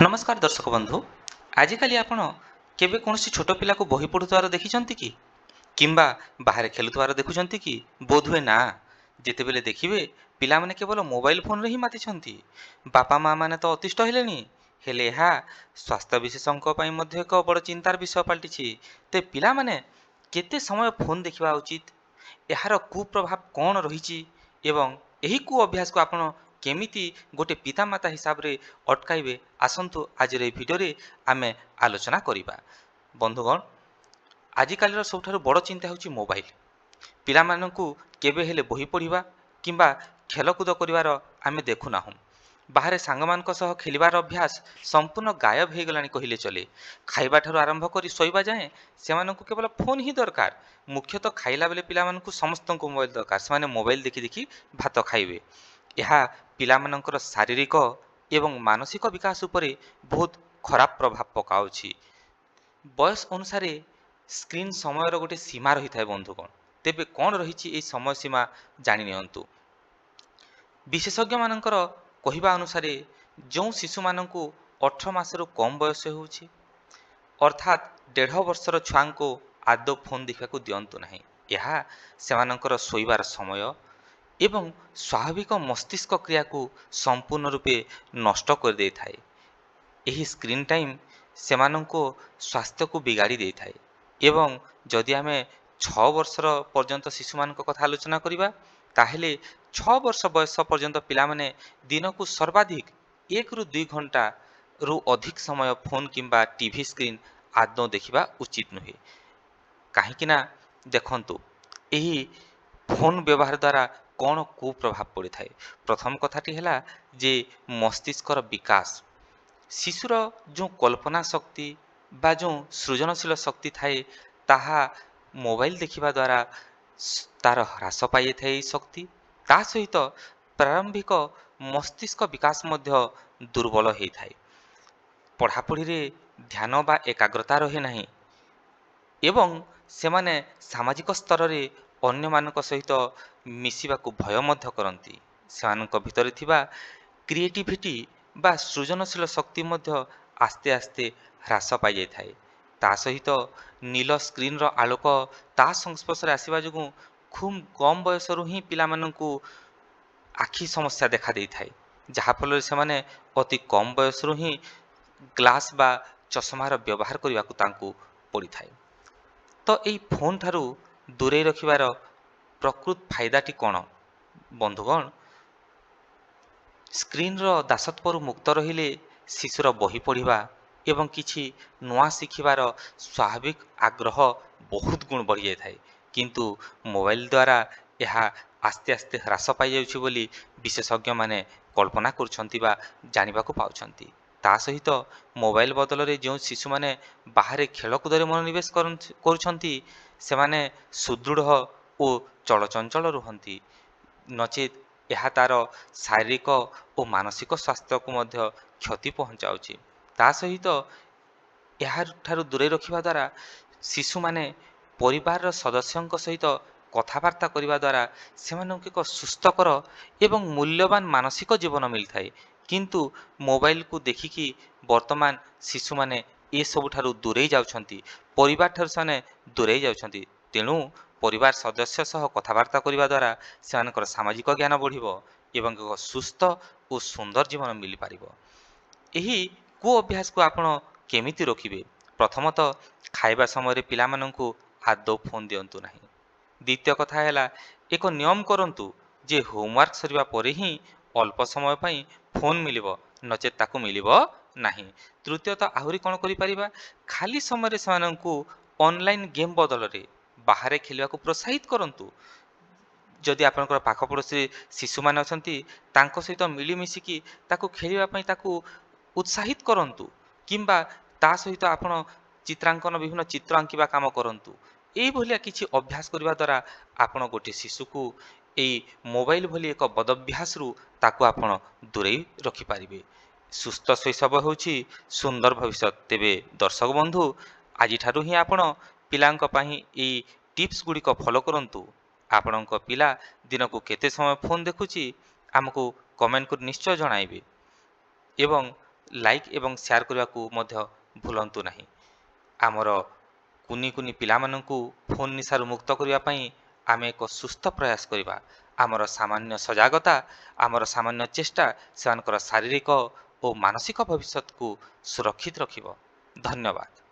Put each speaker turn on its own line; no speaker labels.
नमस्कार दर्शक बंधु। आजिकाली आपण केबे कोनोसी छोट पिला को बही पढुथवार देखिचंती कि किंबा बाहर खेलुथवार देखुचंती कि बोधुए ना। जेतेबेले देखिबे पिला माने केवल मोबाइल फोन रे ही मातिछंती। बापा माँ माने तो अतिष्ठ हेलेनी। हेले ଏହା स्वास्थ्य विशेषज्ञଙ୍କ ପାଇଁ ମଧ୍ୟ ଏକ ବଡ଼ ଚିନ୍ତାର ବିଷୟ ପାଲଟିଛି। ते ପିଲା माने କେତେ ସମୟ ଫୋନ୍ ଦେଖିବା ଉଚିତ, ଏହାର କୁପ୍ରଭାବ କ'ଣ ରହିଛି ଏବଂ ଏହି କୁ ଅଭ୍ୟାସକୁ ଆପଣ କେମିତି ଗୋଟେ ପିତାମାତା ହିସାବରେ ଅଟକାଇବେ, ଆସନ୍ତୁ ଆଜିର ଏହି ଭିଡ଼ିଓରେ ଆମେ ଆଲୋଚନା କରିବା। ବନ୍ଧୁଗଣ, ଆଜିକାଲିର ସବୁଠାରୁ ବଡ଼ ଚିନ୍ତା ହେଉଛି ମୋବାଇଲ। ପିଲାମାନଙ୍କୁ କେବେ ହେଲେ ବହି ପଢ଼ିବା କିମ୍ବା ଖେଳକୁଦ କରିବାର ଆମେ ଦେଖୁନାହୁଁ। ବାହାରେ ସାଙ୍ଗମାନଙ୍କ ସହ ଖେଳିବାର ଅଭ୍ୟାସ ସମ୍ପୂର୍ଣ୍ଣ ଗାୟବ ହୋଇଗଲାଣି କହିଲେ ଚଲେ। ଖାଇବାଠାରୁ ଆରମ୍ଭ କରି ଶୋଇବା ଯାଏଁ ସେମାନଙ୍କୁ କେବଳ ଫୋନ୍ ହିଁ ଦରକାର। ମୁଖ୍ୟତଃ ଖାଇଲା ବେଳେ ପିଲାମାନଙ୍କୁ ସମସ୍ତଙ୍କୁ ମୋବାଇଲ ଦରକାର। ସେମାନେ ମୋବାଇଲ ଦେଖି ଦେଖି ଭାତ ଖାଇବେ। ଏହା ପିଲାମାନଙ୍କର ଶାରୀରିକ ଏବଂ ମାନସିକ ବିକାଶ ଉପରେ ବହୁତ ଖରାପ ପ୍ରଭାବ ପକାଉଛି। ବୟସ ଅନୁସାରେ ସ୍କ୍ରିନ୍ ସମୟର ଗୋଟେ ସୀମା ରହିଥାଏ ବନ୍ଧୁଗଣ। ତେବେ କ'ଣ ରହିଛି ଏହି ସମୟ ସୀମା ଜାଣି ନିଅନ୍ତୁ। ବିଶେଷଜ୍ଞମାନଙ୍କର କହିବା ଅନୁସାରେ ଯେଉଁ ଶିଶୁମାନଙ୍କୁ 18 ମାସରୁ କମ୍ ବୟସ ହେଉଛି, ଅର୍ଥାତ୍ 1.5 ବର୍ଷର ଛୁଆଙ୍କୁ ଆଦୌ ଫୋନ୍ ଦେଖିବାକୁ ଦିଅନ୍ତୁ ନାହିଁ। ଏହା ସେମାନଙ୍କର ଶୋଇବାର ସମୟ ଏବଂ ସ୍ୱାଭାବିକ ମସ୍ତିଷ୍କ କ୍ରିୟାକୁ ସମ୍ପୂର୍ଣ୍ଣ ରୂପେ ନଷ୍ଟ କରିଦେଇଥାଏ। ଏହି ସ୍କ୍ରିନ୍ ଟାଇମ୍ ସେମାନଙ୍କ ସ୍ୱାସ୍ଥ୍ୟକୁ ବିଗାଡ଼ି ଦେଇଥାଏ ଏବଂ ଯଦି ଆମେ 6 ବର୍ଷର ପର୍ଯ୍ୟନ୍ତ ଶିଶୁମାନଙ୍କ କଥା ଆଲୋଚନା କରିବା, ତାହେଲେ 6 ବର୍ଷ ବୟସ ପର୍ଯ୍ୟନ୍ତ ପିଲାମାନେ ଦିନକୁ ସର୍ବାଧିକ 1 ରୁ 2 ଘଣ୍ଟାରୁ ଅଧିକ ସମୟ ଫୋନ୍ କିମ୍ବା ଟିଭି ସ୍କ୍ରିନ୍ ଆଦୌ ଦେଖିବା ଉଚିତ ନୁହେଁ। କାହିଁକି ନା ଦେଖନ୍ତୁ, ଏହି ଫୋନ୍ ବ୍ୟବହାର ଦ୍ୱାରା କ'ଣ କୁପ୍ରଭାବ ପଡ଼ିଥାଏ। ପ୍ରଥମ କଥାଟି ହେଲା ଯେ ମସ୍ତିଷ୍କର ବିକାଶ। ଶିଶୁର ଯେଉଁ କଳ୍ପନା ଶକ୍ତି ବା ଯେଉଁ ସୃଜନଶୀଳ ଶକ୍ତି ଥାଏ, ତାହା ମୋବାଇଲ ଦେଖିବା ଦ୍ୱାରା ତାର ହ୍ରାସ ପାଇଯାଇଥାଏ। ଏହି ଶକ୍ତି ତା ସହିତ ପ୍ରାରମ୍ଭିକ ମସ୍ତିଷ୍କ ବିକାଶ ମଧ୍ୟ ଦୁର୍ବଳ ହୋଇଥାଏ। ପଢ଼ାପଢ଼ିରେ ଧ୍ୟାନ ବା ଏକାଗ୍ରତା ରହେ ନାହିଁ ଏବଂ ସେମାନେ ସାମାଜିକ ସ୍ତରରେ ଅନ୍ୟମାନଙ୍କ ସହିତ ମିଶିବାକୁ ଭୟ ମଧ୍ୟ କରନ୍ତି। ସେମାନଙ୍କ ଭିତରେ ଥିବା କ୍ରିଏଟିଭିଟି ବା ସୃଜନଶୀଳ ଶକ୍ତି ମଧ୍ୟ ଆସ୍ତେ ଆସ୍ତେ ହ୍ରାସ ପାଇଯାଇଥାଏ। ତା ସହିତ ନୀଳ ସ୍କ୍ରିନ୍ର ଆଲୋକ ତା ସଂସ୍ପର୍ଶରେ ଆସିବା ଯୋଗୁଁ ଖୁବ୍ କମ୍ ବୟସରୁ ହିଁ ପିଲାମାନଙ୍କୁ ଆଖି ସମସ୍ୟା ଦେଖା ଦେଇଥାଏ, ଯାହାଫଳରେ ସେମାନେ ଅତି କମ୍ ବୟସରୁ ହିଁ ଗ୍ଲାସ୍ ବା ଚଷମାର ବ୍ୟବହାର କରିବାକୁ ତାଙ୍କୁ ପଡ଼ିଥାଏ। ତ ଏହି ଫୋନ୍ ଠାରୁ ଦୂରେଇ ରଖିବାର ପ୍ରକୃତ ଫାଇଦାଟି କ'ଣ? ବନ୍ଧୁଗଣ, ସ୍କ୍ରିନ୍ର ଦାସତ୍ୱରୁ ମୁକ୍ତ ରହିଲେ ଶିଶୁର ବହି ପଢ଼ିବା ଏବଂ କିଛି ନୂଆ ଶିଖିବାର ସ୍ୱାଭାବିକ ଆଗ୍ରହ ବହୁତ ଗୁଣ ବଢ଼ିଯାଇଥାଏ। କିନ୍ତୁ ମୋବାଇଲ ଦ୍ୱାରା ଏହା ଆସ୍ତେ ଆସ୍ତେ ହ୍ରାସ ପାଇଯାଉଛି ବୋଲି ବିଶେଷଜ୍ଞମାନେ କଳ୍ପନା କରୁଛନ୍ତି ବା ଜାଣିବାକୁ ପାଉଛନ୍ତି। ତା ସହିତ ମୋବାଇଲ ବଦଳରେ ଯେଉଁ ଶିଶୁମାନେ ବାହାରେ ଖେଳକୁଦରେ ମନୋନିବେଶ କରୁଛନ୍ତି, ସେମାନେ ସୁଦୃଢ଼ ଓ ଚଳଚଞ୍ଚଳ ରୁହନ୍ତି। ନଚେତ୍ ଏହା ତାର ଶାରୀରିକ ଓ ମାନସିକ ସ୍ୱାସ୍ଥ୍ୟକୁ ମଧ୍ୟ କ୍ଷତି ପହଞ୍ଚାଉଛି। ତା ସହିତ ଏହାଠାରୁ ଦୂରେଇ ରଖିବା ଦ୍ୱାରା ଶିଶୁମାନେ ପରିବାରର ସଦସ୍ୟଙ୍କ ସହିତ କଥାବାର୍ତ୍ତା କରିବା ଦ୍ୱାରା ସେମାନଙ୍କୁ ଏକ ସୁସ୍ଥକର ଏବଂ ମୂଲ୍ୟବାନ ମାନସିକ ଜୀବନ ମିଳିଥାଏ। କିନ୍ତୁ ମୋବାଇଲକୁ ଦେଖିକି ବର୍ତ୍ତମାନ ଶିଶୁମାନେ ଏସବୁଠାରୁ ଦୂରେଇ ଯାଉଛନ୍ତି, ପରିବାରଠାରୁ ସେମାନେ ଦୂରେଇ ଯାଉଛନ୍ତି। ତେଣୁ ପରିବାର ସଦସ୍ୟ ସହ କଥାବାର୍ତ୍ତା କରିବା ଦ୍ୱାରା ସେମାନଙ୍କର ସାମାଜିକ ଜ୍ଞାନ ବଢ଼ିବ ଏବଂ ଏକ ସୁସ୍ଥ ଓ ସୁନ୍ଦର ଜୀବନ ମିଳିପାରିବ। ଏହି କୁ ଅଭ୍ୟାସକୁ ଆପଣ କେମିତି ରୋକିବେ? ପ୍ରଥମତଃ, ଖାଇବା ସମୟରେ ପିଲାମାନଙ୍କୁ ଆଦୌ ଫୋନ୍ ଦିଅନ୍ତୁ ନାହିଁ। ଦ୍ୱିତୀୟ କଥା ହେଲା, ଏକ ନିୟମ କରନ୍ତୁ ଯେ ହୋମୱାର୍କ ସରିବା ପରେ ହିଁ ଅଳ୍ପ ସମୟ ପାଇଁ ଫୋନ୍ ମିଳିବ, ନଚେତ୍ ତାକୁ ମିଳିବ ନାହିଁ। ତୃତୀୟତଃ, ଆହୁରି କ'ଣ କରିପାରିବା? ଖାଲି ସମୟରେ ସେମାନଙ୍କୁ ଅନଲାଇନ୍ ଗେମ୍ ବଦଳରେ ବାହାରେ ଖେଳିବାକୁ ପ୍ରୋତ୍ସାହିତ କରନ୍ତୁ। ଯଦି ଆପଣଙ୍କର ପାଖ ପଡ଼ୋଶୀ ଶିଶୁମାନେ ଅଛନ୍ତି, ତାଙ୍କ ସହିତ ମିଳିମିଶିକି ତାକୁ ଖେଳିବା ପାଇଁ ତାକୁ ଉତ୍ସାହିତ କରନ୍ତୁ କିମ୍ବା ତା ସହିତ ଆପଣ ଚିତ୍ରାଙ୍କନ ବିଭିନ୍ନ ଚିତ୍ର ଆଙ୍କିବା କାମ କରନ୍ତୁ। ଏଇଭଳିଆ କିଛି ଅଭ୍ୟାସ କରିବା ଦ୍ୱାରା ଆପଣ ଗୋଟିଏ ଶିଶୁକୁ ଏଇ ମୋବାଇଲ ଭଳି ଏକ ବଦଭ୍ୟାସରୁ ତାକୁ ଆପଣ ଦୂରେଇ ରଖିପାରିବେ। ସୁସ୍ଥ ଶୈଶବ ହେଉଛି ସୁନ୍ଦର ଭବିଷ୍ୟତ। ତେବେ ଦର୍ଶକ ବନ୍ଧୁ, ଆଜିଠାରୁ ହିଁ ଆପଣ ପିଲାଙ୍କ ପାଇଁ ଏଇ ଟିପ୍ସ ଗୁଡ଼ିକ ଫଲୋ କରନ୍ତୁ। ଆପଣଙ୍କ ପିଲା ଦିନକୁ କେତେ ସମୟ ଫୋନ୍ ଦେଖୁଛି ଆମକୁ କମେଣ୍ଟ କରି ନିଶ୍ଚୟ ଜଣାଇବେ ଏବଂ ଲାଇକ୍ ଏବଂ ସେୟାର କରିବାକୁ ମଧ୍ୟ ଭୁଲନ୍ତୁ ନାହିଁ। ଆମର କୁନି କୁନି ପିଲାମାନଙ୍କୁ ଫୋନ୍ ନିଶାରୁ ମୁକ୍ତ କରିବା ପାଇଁ ଆମେ ଏକ ସୁସ୍ଥ ପ୍ରୟାସ କରିବା। ଆମର ସାମାନ୍ୟ ସଜାଗତା, ଆମର ସାମାନ୍ୟ ଚେଷ୍ଟା ସେମାନଙ୍କର ଶାରୀରିକ ଓ ମାନସିକ ଭବିଷ୍ୟତକୁ ସୁରକ୍ଷିତ ରଖିବ। ଧନ୍ୟବାଦ।